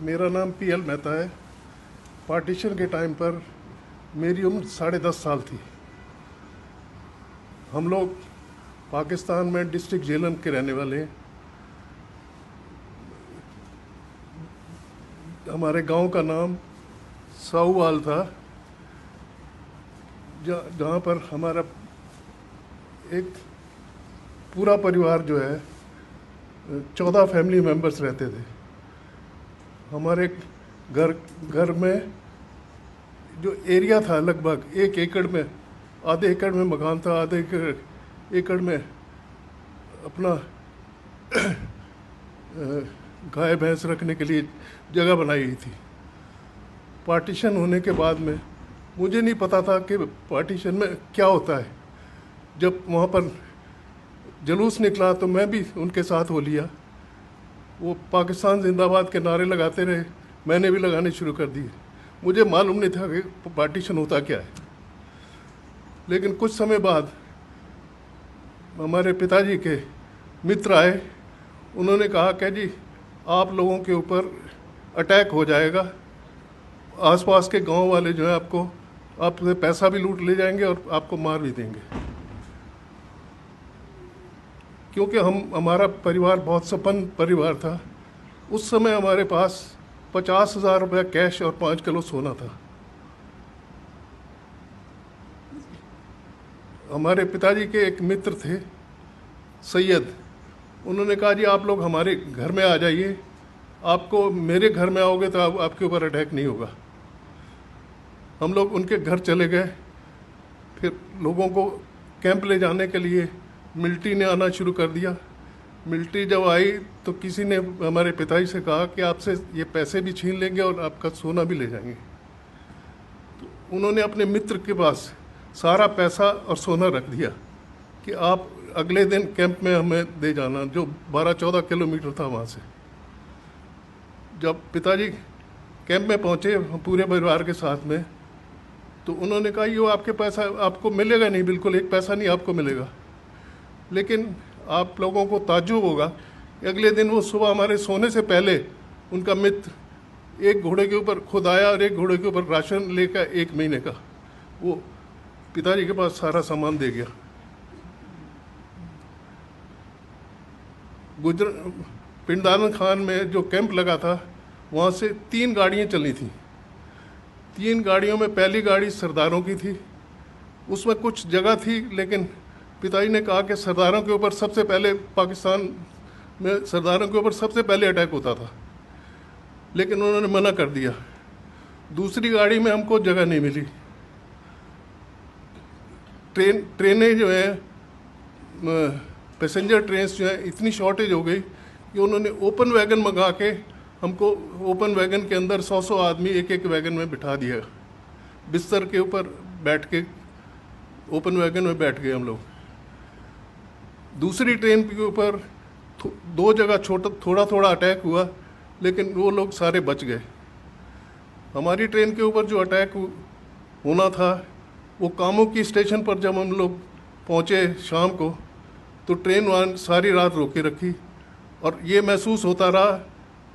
मेरा नाम पीएल मेहता है। पार्टीशन के टाइम पर मेरी उम्र 10.5 साल थी। हम लोग पाकिस्तान में डिस्ट्रिक्ट झेलम के रहने वाले हैं। हमारे गांव का नाम साऊवाल था, जहाँ पर हमारा एक पूरा परिवार जो है 14 फैमिली मेंबर्स रहते थे। हमारे घर में जो एरिया था लगभग 1 एकड़ में, आधे एकड़ में मकान था, आधे एकड़ में अपना गाय भैंस रखने के लिए जगह बनाई गई थी। पार्टीशन होने के बाद में मुझे नहीं पता था कि पार्टीशन में क्या होता है। जब वहाँ पर जुलूस निकला तो मैं भी उनके साथ हो लिया। वो पाकिस्तान जिंदाबाद के नारे लगाते रहे, मैंने भी लगाने शुरू कर दिए। मुझे मालूम नहीं था कि पार्टीशन होता क्या है। लेकिन कुछ समय बाद हमारे पिताजी के मित्र आए। उन्होंने कहा कि जी आप लोगों के ऊपर अटैक हो जाएगा, आसपास के गांव वाले जो है आपसे पैसा भी लूट ले जाएंगे और आपको मार भी देंगे। क्योंकि हमारा परिवार बहुत संपन्न परिवार था। उस समय हमारे पास 50,000 रुपया कैश और 5 किलो सोना था। हमारे पिताजी के एक मित्र थे सैयद, उन्होंने कहा जी आप लोग हमारे घर में आ जाइए, आपको मेरे घर में आओगे तो आपके ऊपर अटैक नहीं होगा। हम लोग उनके घर चले गए। फिर लोगों को कैंप ले जाने के लिए मिलिट्री ने आना शुरू कर दिया। मिलिट्री जब आई तो किसी ने हमारे पिताजी से कहा कि आपसे ये पैसे भी छीन लेंगे और आपका सोना भी ले जाएंगे। तो उन्होंने अपने मित्र के पास सारा पैसा और सोना रख दिया कि आप अगले दिन कैंप में हमें दे जाना, जो 12-14 किलोमीटर था वहाँ से। जब पिताजी कैंप में पहुँचे पूरे परिवार के साथ में, तो उन्होंने कहा ये आपके पैसा आपको मिलेगा नहीं, बिल्कुल एक पैसा नहीं आपको मिलेगा। लेकिन आप लोगों को ताज्जुब होगा, अगले दिन वो सुबह हमारे सोने से पहले उनका मित्र एक घोड़े के ऊपर खुद आया और एक घोड़े के ऊपर राशन लेकर 1 महीने का वो पिताजी के पास सारा सामान दे गया। पिंडारन खान में जो कैंप लगा था वहाँ से 3 गाड़ियाँ चली थी। 3 गाड़ियों में पहली गाड़ी सरदारों की थी। उसमें कुछ जगह थी, लेकिन पिताजी ने कहा कि सरदारों के ऊपर सबसे पहले, पाकिस्तान में सरदारों के ऊपर सबसे पहले अटैक होता था, लेकिन उन्होंने मना कर दिया। दूसरी गाड़ी में हमको जगह नहीं मिली। ट्रेनें जो है, पैसेंजर ट्रेन जो है, इतनी शॉर्टेज हो गई कि उन्होंने ओपन वैगन मंगा के हमको ओपन वैगन के अंदर 100 आदमी एक वैगन में बिठा दिया। बिस्तर के ऊपर बैठ के ओपन वैगन में बैठ गए हम लोग। दूसरी ट्रेन के ऊपर 2 जगह थोड़ा अटैक हुआ, लेकिन वो लोग सारे बच गए। हमारी ट्रेन के ऊपर जो अटैक होना था, वो कामों की स्टेशन पर जब हम लोग पहुँचे शाम को, तो ट्रेन वहाँ सारी रात रोके रखी। और ये महसूस होता रहा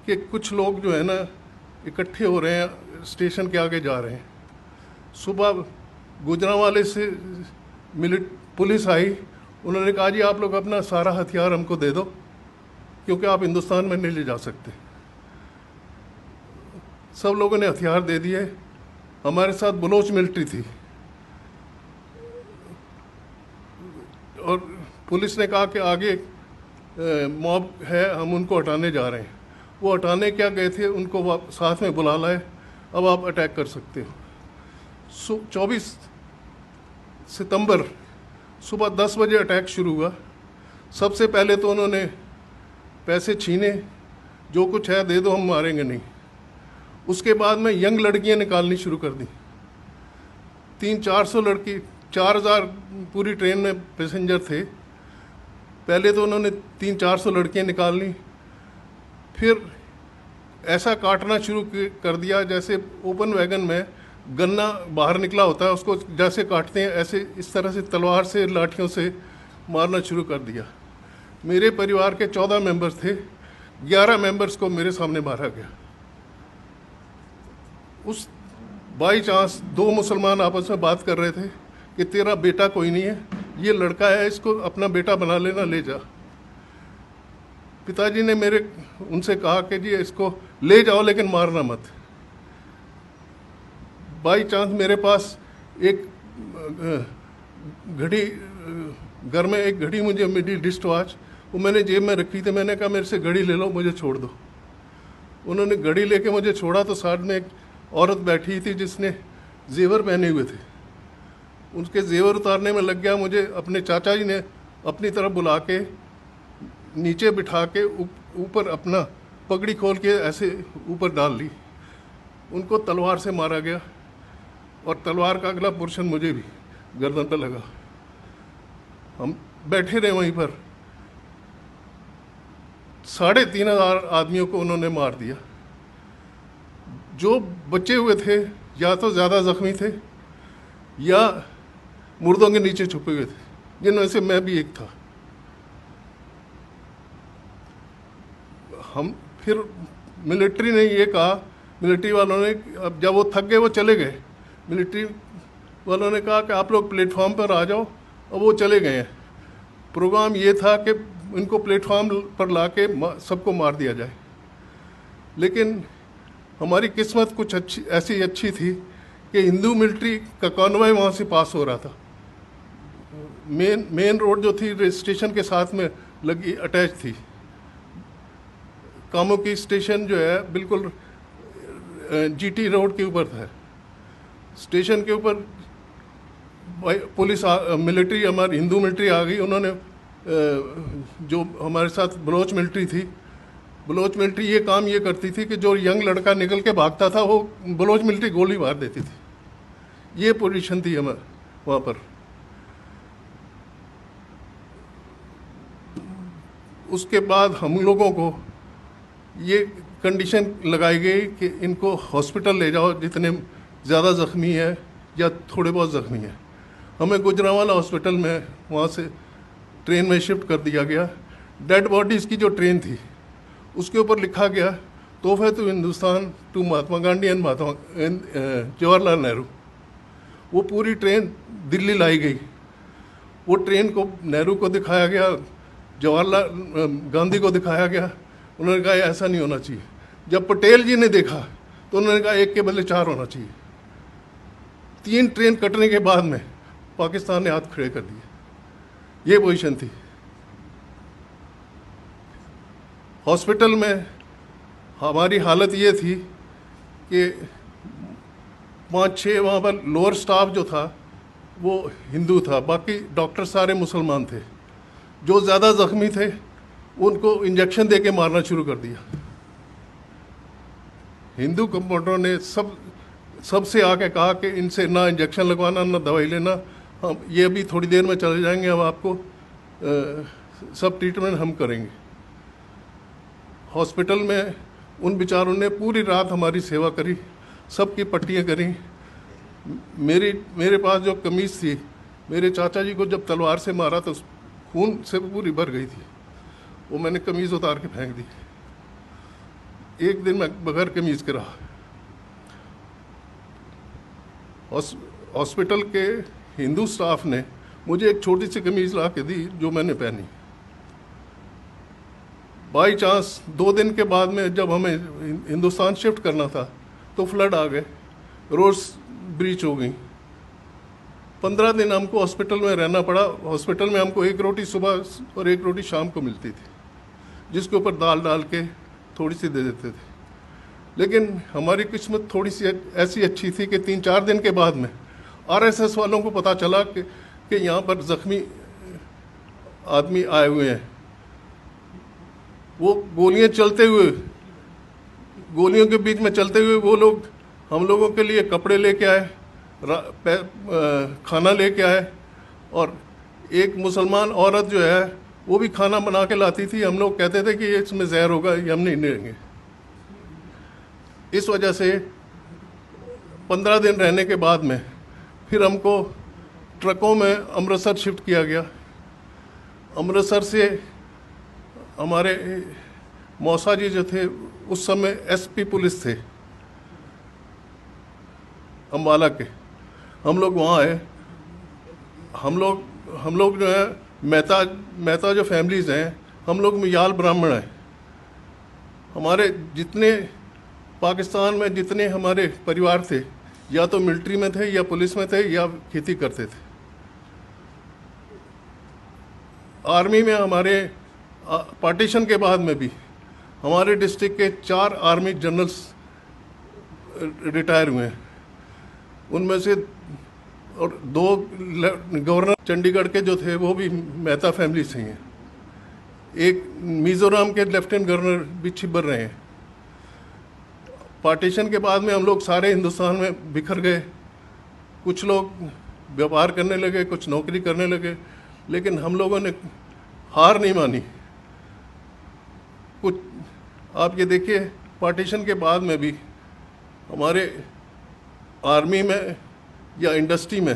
कि कुछ लोग जो है ना इकट्ठे हो रहे हैं, स्टेशन के आगे जा रहे हैं। सुबह गुजरांवाले से पुलिस आई। उन्होंने कहा जी आप लोग अपना सारा हथियार हमको दे दो, क्योंकि आप हिंदुस्तान में नहीं ले जा सकते। सब लोगों ने हथियार दे दिए। हमारे साथ बलोच मिलिट्री थी और पुलिस ने कहा कि आगे मॉब है, हम उनको हटाने जा रहे हैं। वो हटाने क्या गए थे, उनको साथ में बुला लाए, अब आप अटैक कर सकते हो। 24 सितंबर सुबह 10 बजे अटैक शुरू हुआ। सबसे पहले तो उन्होंने पैसे छीने, जो कुछ है दे दो, हम मारेंगे नहीं। उसके बाद में यंग लड़कियां निकालनी शुरू कर दी। 300-400 लड़की, 4000 पूरी ट्रेन में पैसेंजर थे। पहले तो उन्होंने 300-400 लड़कियां निकालनी, फिर ऐसा काटना शुरू कर दिया जैसे ओपन वैगन में गन्ना बाहर निकला होता है, उसको जैसे काटते हैं ऐसे इस तरह से तलवार से, लाठियों से मारना शुरू कर दिया। मेरे परिवार के 14 मेंबर्स थे, 11 मेंबर्स को मेरे सामने मारा गया। उस बाई चांस दो मुसलमान आपस में बात कर रहे थे कि तेरा बेटा कोई नहीं है, ये लड़का है, इसको अपना बेटा बना लेना, ले जा। पिताजी ने उनसे कहा कि जी इसको ले जाओ लेकिन मारना मत। बाई चांस मेरे पास एक घड़ी, घर में एक घड़ी मुझे मिली, डिस्ट वॉच, वो मैंने जेब में रखी थी। मैंने कहा मेरे से घड़ी ले लो, मुझे छोड़ दो। उन्होंने घड़ी लेके मुझे छोड़ा तो साथ में एक औरत बैठी थी जिसने जेवर पहने हुए थे। उनके जेवर उतारने में लग गया। मुझे अपने चाचा जी ने अपनी तरफ बुला के नीचे बिठा के ऊपर अपना पगड़ी खोल के ऐसे ऊपर डाल ली। उनको तलवार से मारा गया और तलवार का अगला पोर्शन मुझे भी गर्दन पर लगा। हम बैठे रहे वहीं पर। 3,500 आदमियों को उन्होंने मार दिया। जो बचे हुए थे या तो ज़्यादा जख्मी थे या मुर्दों के नीचे छुपे हुए थे, जिनमें से मैं भी एक था। हम फिर मिलिट्री ने ये कहा, मिलिट्री वालों ने, अब जब वो थक गए वो चले गए, मिलिट्री वालों ने कहा कि आप लोग प्लेटफॉर्म पर आ जाओ, और वो चले गए हैं। प्रोग्राम ये था कि इनको प्लेटफॉर्म पर लाके सबको मार दिया जाए। लेकिन हमारी किस्मत कुछ ऐसी अच्छी थी कि हिंदू मिलिट्री का कॉन्वॉय वहाँ से पास हो रहा था। मेन रोड जो थी स्टेशन के साथ में लगी, अटैच थी। कामों की स्टेशन जो है बिल्कुल जीटी रोड के ऊपर था। स्टेशन के ऊपर पुलिस मिलिट्री, हमारी हिंदू मिलिट्री आ गई। उन्होंने जो हमारे साथ बलोच मिलिट्री थी, बलोच मिलिट्री ये काम ये करती थी कि जो यंग लड़का निकल के भागता था वो बलोच मिलिट्री गोली मार देती थी। ये पोजीशन थी हमारे वहाँ पर। उसके बाद हम लोगों को ये कंडीशन लगाई गई कि इनको हॉस्पिटल ले जाओ जितने ज़्यादा ज़ख्मी है या थोड़े बहुत ज़ख्मी है। हमें गुजरांवाला हॉस्पिटल में वहाँ से ट्रेन में शिफ्ट कर दिया गया। डेड बॉडीज़ की जो ट्रेन थी उसके ऊपर लिखा गया तोहफे to Hindustan to Mahatma Gandhi and Jawaharlal Nehru. वो पूरी ट्रेन दिल्ली लाई गई। वो ट्रेन को नेहरू को दिखाया गया, जवाहरलाल गांधी को दिखाया गया। उन्होंने कहा ऐसा नहीं होना चाहिए। जब पटेल जी ने देखा तो उन्होंने कहा एक के बदले 4 होना चाहिए। 3 ट्रेन कटने के बाद में पाकिस्तान ने हाथ खड़े कर दिए। ये पोजीशन थी। हॉस्पिटल में हमारी हालत ये थी कि 5-6 वहाँ पर लोअर स्टाफ जो था वो हिंदू था, बाकी डॉक्टर सारे मुसलमान थे। जो ज़्यादा ज़ख्मी थे उनको इंजेक्शन दे के मारना शुरू कर दिया। हिंदू कंपाउंडरों ने सबसे आके कहा कि इनसे ना इंजेक्शन लगवाना ना दवाई लेना, हम ये अभी थोड़ी देर में चले जाएंगे, हम आपको सब ट्रीटमेंट हम करेंगे। हॉस्पिटल में उन बेचारों ने पूरी रात हमारी सेवा करी, सबकी पट्टियाँ करी। मेरे पास जो कमीज़ थी, मेरे चाचा जी को जब तलवार से मारा तो खून से पूरी भर गई थी। वो मैंने कमीज़ उतार के फेंक दी। एक दिन मैं बगैर कमीज़ के रहा। हॉस्पिटल के हिंदू स्टाफ ने मुझे एक छोटी सी कमीज़ ला के दी जो मैंने पहनी। बाई चांस 2 दिन के बाद में जब हमें हिंदुस्तान शिफ्ट करना था तो फ्लड आ गए, रोड्स ब्रीच हो गई। 15 दिन हमको हॉस्पिटल में रहना पड़ा। हॉस्पिटल में हमको 1 रोटी सुबह और 1 रोटी शाम को मिलती थी, जिसके ऊपर दाल डाल के थोड़ी सी दे देते थे। लेकिन हमारी किस्मत थोड़ी सी ऐसी अच्छी थी कि 3-4 दिन के बाद में आरएसएस वालों को पता चला कि यहाँ पर ज़ख्मी आदमी आए हुए हैं। वो गोलियाँ चलते हुए, गोलियों के बीच में चलते हुए वो लोग हम लोगों के लिए कपड़े लेके आए, खाना लेके आए, और एक मुसलमान औरत जो है वो भी खाना बना के लाती थी। हम लोग कहते थे कि इसमें जहर होगा, ये हम नहीं लेंगे। इस वजह से 15 दिन रहने के बाद में फिर हमको ट्रकों में अमृतसर शिफ्ट किया गया। अमृतसर से हमारे मौसा जी जो थे उस समय एसपी पुलिस थे, अम्बाला के, हम लोग वहाँ आए। हम लोग जो है मेहता जो फैमिलीज़ हैं, हम लोग मियाल ब्राह्मण हैं। हमारे जितने पाकिस्तान में जितने हमारे परिवार थे, या तो मिलिट्री में थे या पुलिस में थे या खेती करते थे। आर्मी में हमारे पार्टीशन के बाद में भी हमारे डिस्ट्रिक्ट के 4 आर्मी जनरल्स रिटायर हुए हैं। उनमें से और 2 गवर्नर चंडीगढ़ के जो थे वो भी मेहता फैमिली से ही हैं। एक मिज़ोरम के लेफ्टिनेंट गवर्नर भी छिबर रहे हैं। पार्टीशन के बाद में हम लोग सारे हिंदुस्तान में बिखर गए। कुछ लोग व्यापार करने लगे, कुछ नौकरी करने लगे, लेकिन हम लोगों ने हार नहीं मानी। कुछ आप ये देखिए, पार्टीशन के बाद में भी हमारे आर्मी में या इंडस्ट्री में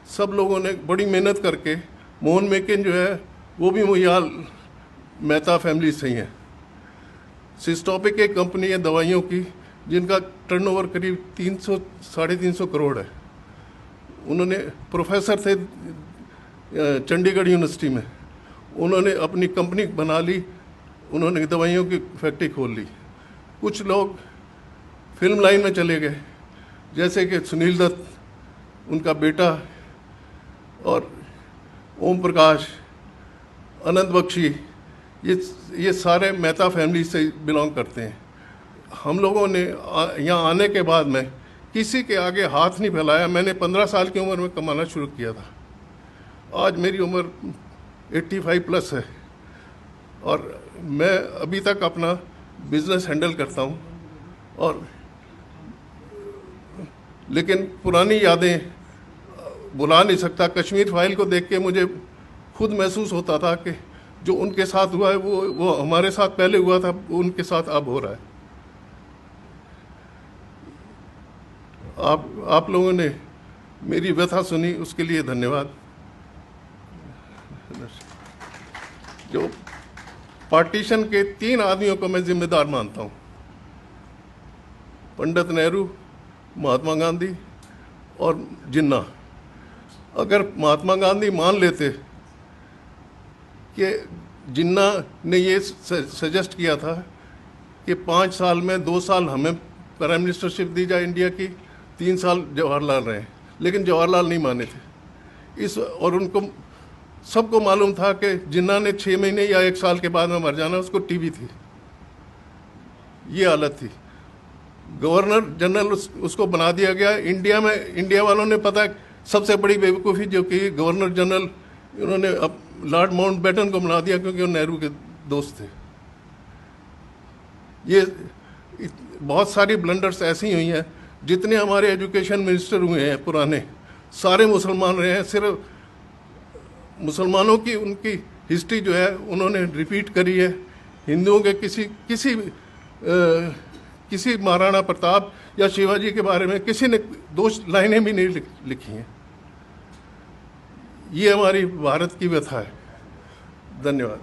सब लोगों ने बड़ी मेहनत करके, मोहन मेकिन जो है वो भी मुयाल मेहता फैमिली से ही है। सिस्टोपिक एक कंपनी है दवाइयों की, जिनका टर्नओवर करीब 300-350 करोड़ है। उन्होंने प्रोफेसर थे चंडीगढ़ यूनिवर्सिटी में, उन्होंने अपनी कंपनी बना ली, उन्होंने दवाइयों की फैक्ट्री खोल ली। कुछ लोग फिल्म लाइन में चले गए, जैसे कि सुनील दत्त, उनका बेटा, और ओम प्रकाश, अनंत बख्शी, ये सारे मेहता फैमिली से बिलोंग करते हैं। हम लोगों ने यहाँ आने के बाद में किसी के आगे हाथ नहीं फैलाया। मैंने 15 साल की उम्र में कमाना शुरू किया था। आज मेरी उम्र 85 प्लस है और मैं अभी तक अपना बिजनेस हैंडल करता हूँ। और लेकिन पुरानी यादें भुला नहीं सकता। कश्मीर फाइल को देख के मुझे खुद महसूस होता था कि जो उनके साथ हुआ है वो हमारे साथ पहले हुआ था, उनके साथ अब हो रहा है। आप लोगों ने मेरी व्यथा सुनी, उसके लिए धन्यवाद। जो पार्टीशन के 3 आदमियों को मैं जिम्मेदार मानता हूँ, पंडित नेहरू, महात्मा गांधी और जिन्ना। अगर महात्मा गांधी मान लेते कि जिन्ना ने ये सजेस्ट किया था कि 5 साल में 2 साल हमें प्राइम मिनिस्टरशिप दी जाए इंडिया की, 3 साल जवाहरलाल रहे, लेकिन जवाहरलाल नहीं माने थे। और उनको सबको मालूम था कि जिन्ना ने 6 महीने या 1 साल के बाद में मर जाना, उसको टीबी थी, ये हालत थी। गवर्नर जनरल उसको बना दिया गया। इंडिया वालों ने पता सबसे बड़ी बेवकूफ़ी जो कि गवर्नर जनरल उन्होंने अब लॉर्ड माउंटबेटन को बना दिया, क्योंकि वो नेहरू के दोस्त थे। ये बहुत सारी ब्लंडर्स ऐसी हुई हैं। जितने हमारे एजुकेशन मिनिस्टर हुए हैं पुराने, सारे मुसलमान रहे हैं। सिर्फ मुसलमानों की उनकी हिस्ट्री जो है उन्होंने रिपीट करी है। हिंदुओं के किसी महाराणा प्रताप या शिवाजी के बारे में किसी ने 2 लाइनें भी नहीं लिखी हैं। ये हमारी भारत की व्यथा है। धन्यवाद।